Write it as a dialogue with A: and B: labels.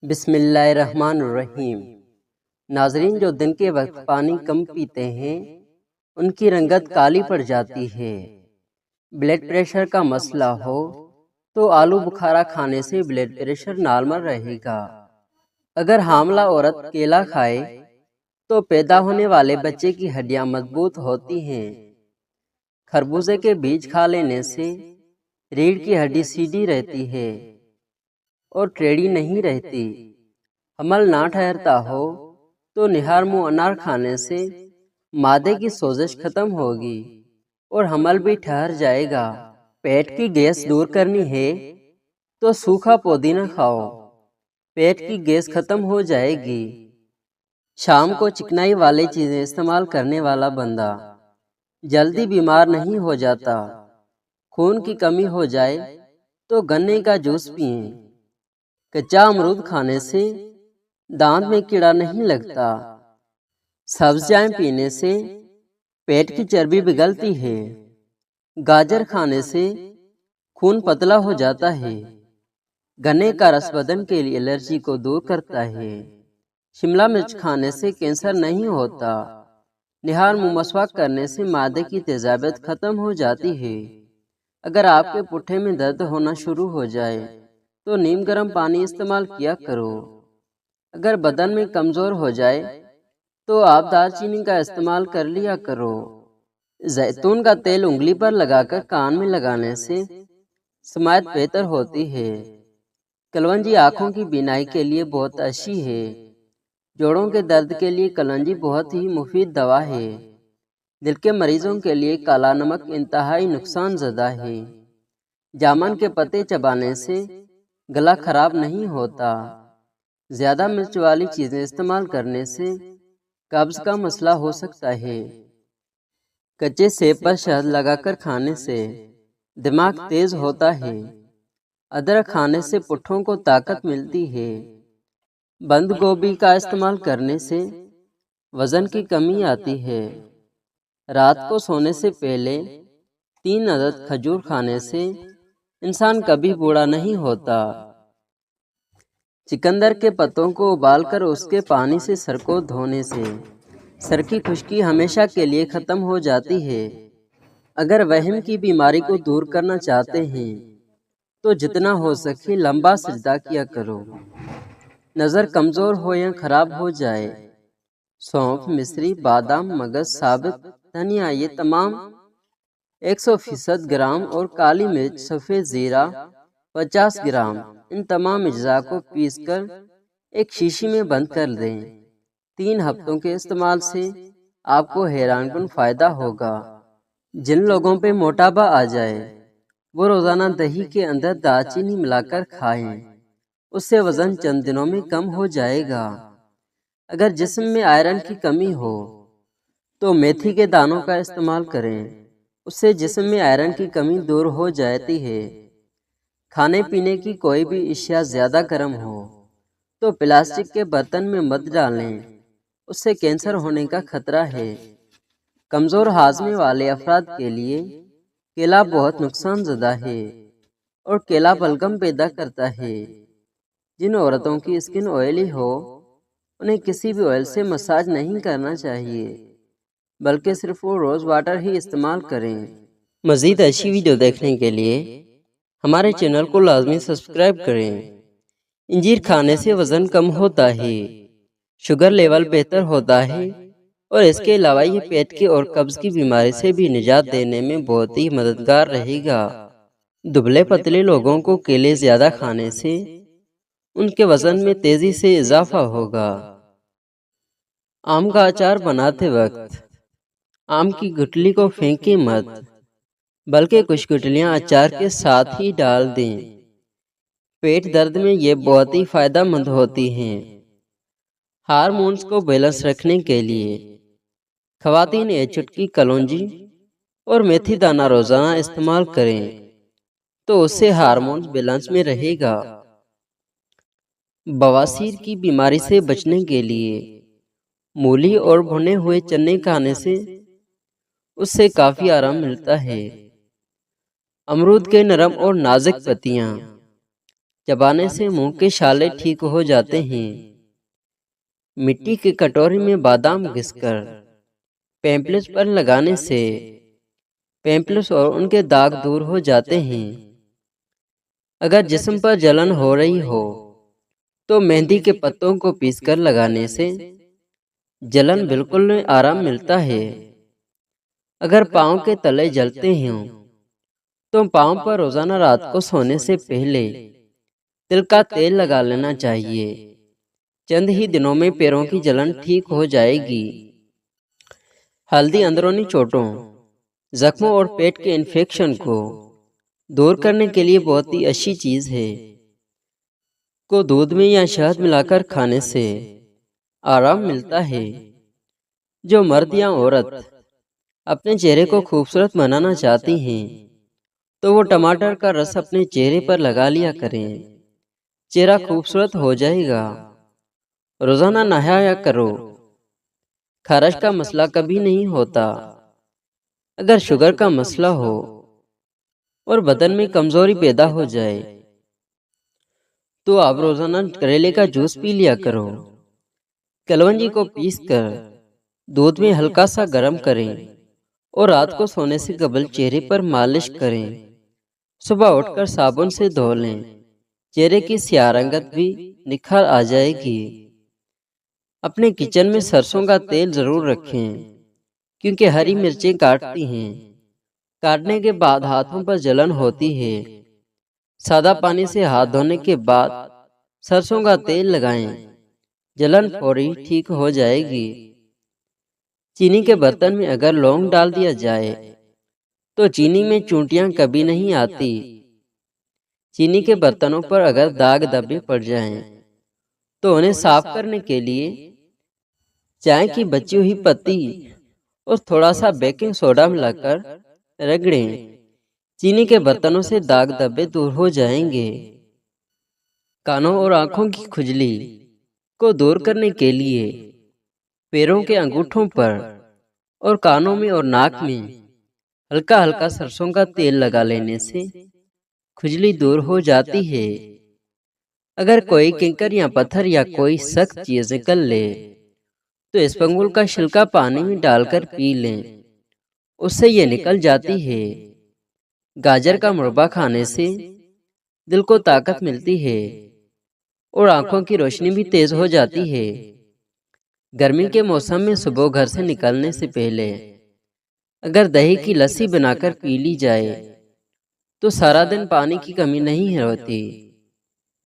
A: بسم اللہ الرحمن الرحیم۔ ناظرین، جو دن کے وقت پانی کم پیتے ہیں ان کی رنگت کالی پڑ جاتی ہے۔ بلڈ پریشر کا مسئلہ ہو تو آلو بخارا کھانے سے بلڈ پریشر نارمل رہے گا۔ اگر حاملہ عورت کیلا کھائے تو پیدا ہونے والے بچے کی ہڈیاں مضبوط ہوتی ہیں۔ خربوزے کے بیج کھا لینے سے ریڑھ کی ہڈی سیدھی رہتی ہے اور ٹیڑھی نہیں رہتی۔ حمل نہ ٹھہرتا ہو تو نہار منہ انار کھانے سے معدے کی سوزش ختم ہوگی اور حمل بھی ٹھہر جائے گا۔ پیٹ کی گیس دور کرنی ہے تو سوکھا پودینہ کھاؤ، پیٹ کی گیس ختم ہو جائے گی۔ شام کو چکنائی والی چیزیں استعمال کرنے والا بندہ جلدی بیمار نہیں ہو جاتا۔ خون کی کمی ہو جائے تو گنے کا جوس پئیں۔ کچا امرود کھانے سے دانت میں کیڑا نہیں لگتا۔ سبزیاں پینے سے پیٹ کی چربی پگھلتی ہے۔ گاجر کھانے سے خون پتلا ہو جاتا ہے۔ گنے کا رس بدن کے لیے الرجی کو دور کرتا ہے۔ شملہ مرچ کھانے سے کینسر نہیں ہوتا۔ نہار منہ مسواک کرنے سے معدے کی تیزابیت ختم ہو جاتی ہے۔ اگر آپ کے پٹھے میں درد ہونا شروع ہو جائے تو نیم گرم پانی استعمال کیا کرو۔ اگر بدن میں کمزور ہو جائے تو آپ دار چینی کا استعمال کر لیا کرو۔ زیتون کا تیل انگلی پر لگا کر کان میں لگانے سے سماعت بہتر ہوتی ہے۔ کلونجی آنکھوں کی بینائی کے لیے بہت اچھی ہے۔ جوڑوں کے درد کے لیے کلونجی بہت ہی مفید دوا ہے۔ دل کے مریضوں کے لیے کالا نمک انتہائی نقصان زدہ ہے۔ جامن کے پتے چبانے سے گلا خراب نہیں ہوتا۔ زیادہ مرچ والی چیزیں استعمال کرنے سے قبض کا مسئلہ ہو سکتا ہے۔ کچے سیب پر شہد لگا کر کھانے سے دماغ تیز ہوتا ہے۔ ادرک کھانے سے پٹھوں کو طاقت ملتی ہے۔ بند گوبھی کا استعمال کرنے سے وزن کی کمی آتی ہے۔ رات کو سونے سے پہلے 3 عدد کھجور کھانے سے انسان کبھی بوڑھا نہیں ہوتا۔ چقندر کے پتوں کو ابال کر اس کے پانی سے سر کو دھونے سے سر کی خشکی ہمیشہ کے لیے ختم ہو جاتی ہے۔ اگر وہم کی بیماری کو دور کرنا چاہتے ہیں تو جتنا ہو سکے لمبا سجدہ کیا کرو۔ نظر کمزور ہو یا خراب ہو جائے، سونف، مصری، بادام، مگز، ثابت دھنیا یہ تمام 100% گرام اور کالی مرچ، سفید زیرہ 50 گرام، ان تمام اجزاء کو پیس کر ایک شیشی میں بند کر دیں۔ 3 ہفتوں کے استعمال سے آپ کو حیران کن فائدہ ہوگا۔ جن لوگوں پہ موٹاپا آ جائے وہ روزانہ دہی کے اندر دار چینی ملا کر کھائیں، اس سے وزن چند دنوں میں کم ہو جائے گا۔ اگر جسم میں آئرن کی کمی ہو تو میتھی کے دانوں کا استعمال کریں، اس سے جسم میں آئرن کی کمی دور ہو جاتی ہے۔ کھانے پینے کی کوئی بھی اشیاء زیادہ گرم ہو تو پلاسٹک کے برتن میں مت ڈالیں، اس سے کینسر ہونے کا خطرہ ہے۔ کمزور ہاضمے والے افراد کے لیے کیلا بہت نقصان زدہ ہے اور کیلا بلغم پیدا کرتا ہے۔ جن عورتوں کی اسکن آئلی ہو انہیں کسی بھی آئل سے مساج نہیں کرنا چاہیے، بلکہ صرف وہ روز واٹر ہی استعمال کریں۔ مزید اچھی ویڈیو دیکھنے کے لیے ہمارے چینل کو لازمی سبسکرائب کریں۔ انجیر کھانے سے وزن کم ہوتا ہے، شوگر لیول بہتر ہوتا ہے اور اس کے علاوہ یہ پیٹ کی اور قبض کی بیماری سے بھی نجات دینے میں بہت ہی مددگار رہے گا۔ دبلے پتلے لوگوں کو کیلے زیادہ کھانے سے ان کے وزن میں تیزی سے اضافہ ہوگا۔ آم کا اچار بناتے وقت آم کی گٹلی کو پھینکیں مت، بلکہ کچھ گٹلیاں اچار کے ساتھ ہی ڈال دیں۔ پیٹ درد میں یہ بہت ہی فائدہ مند ہوتی ہیں۔ ہارمونز کو بیلنس رکھنے کے لیے خواتین ایک چٹکی کلونجی اور میتھی دانہ روزانہ استعمال کریں تو اس سے ہارمونز بیلنس میں رہے گا۔ بواسیر کی بیماری سے بچنے کے لیے مولی اور بھنے ہوئے چنے کھانے سے اس سے کافی آرام ملتا ہے۔ امرود کے نرم اور نازک پتیاں چبانے سے منہ کے چھالے ٹھیک ہو جاتے ہیں۔ مٹی کی کٹوری میں بادام گھس کر پیمپلس پر لگانے سے پیمپلس اور ان کے داغ دور ہو جاتے ہیں۔ اگر جسم پر جلن ہو رہی ہو تو مہندی کے پتوں کو پیس کر لگانے سے جلن بالکل آرام ملتا ہے۔ اگر پاؤں کے تلے جلتے ہوں تو پاؤں پر روزانہ رات کو سونے سے پہلے تل کا تیل لگا لینا چاہیے۔ چند ہی دنوں میں پیروں کی جلن ٹھیک ہو جائے گی۔ ہلدی اندرونی چوٹوں، زخموں اور پیٹ کے انفیکشن کو دور کرنے کے لیے بہت ہی اچھی چیز ہے۔ کو دودھ میں یا شہد ملا کر کھانے سے آرام ملتا ہے۔ جو مرد یا عورت اپنے چہرے کو خوبصورت بنانا چاہتی ہیں تو وہ ٹماٹر کا رس اپنے چہرے پر لگا لیا کریں۔ چہرہ خوبصورت ہو جائے گا۔ روزانہ نہایا کرو۔ خارش کا مسئلہ کبھی نہیں ہوتا۔ اگر شوگر کا مسئلہ ہو اور بدن میں کمزوری پیدا ہو جائے تو آپ روزانہ کریلے کا جوس پی لیا کرو۔ کلونجی کو پیس کر دودھ میں ہلکا سا گرم کریں اور رات کو سونے سے قبل چہرے پر مالش کریں۔ صبح اٹھ کر صابن سے دھو لیں۔ چہرے کی سیاہ رنگت بھی نکھار آ جائے گی۔ اپنے کچن میں سرسوں کا تیل ضرور رکھیں کیونکہ ہری مرچیں کاٹتی ہیں۔ کاٹنے کے بعد ہاتھوں پر جلن ہوتی ہے۔ سادہ پانی سے ہاتھ دھونے کے بعد سرسوں کا تیل لگائیں۔ جلن فوری ٹھیک ہو جائے گی۔ چینی کے برتن میں اگر لونگ ڈال دیا جائے تو چینی میں چونٹیاں کبھی نہیں آتی۔ چینی کے برتنوں پر اگر داغ دھبے پڑ جائیں تو انہیں صاف کرنے کے لیے چائے کی بچی ہوئی پتی اور تھوڑا سا بیکنگ سوڈا ملا کر رگڑیں۔ چینی کے برتنوں سے داغ دھبے دور ہو جائیں گے۔ کانوں اور آنکھوں کی کھجلی کو دور کرنے کے لیے پیروں کے انگوٹھوں پر اور کانوں میں اور ناک میں ہلکا ہلکا سرسوں کا تیل لگا لینے سے کھجلی دور ہو جاتی ہے۔ اگر کوئی کنکر یا پتھر یا کوئی سخت چیز نکل لے تو اسپنگول کا چھلکا پانی میں ڈال کر پی لیں، اس سے یہ نکل جاتی ہے۔ گاجر کا مربع کھانے سے دل کو طاقت ملتی ہے اور آنکھوں کی روشنی بھی تیز ہو جاتی ہے۔ گرمی کے موسم میں صبح گھر سے نکلنے سے پہلے اگر دہی کی لسی بنا کر پی لی جائے تو سارا دن پانی کی کمی نہیں ہوتی۔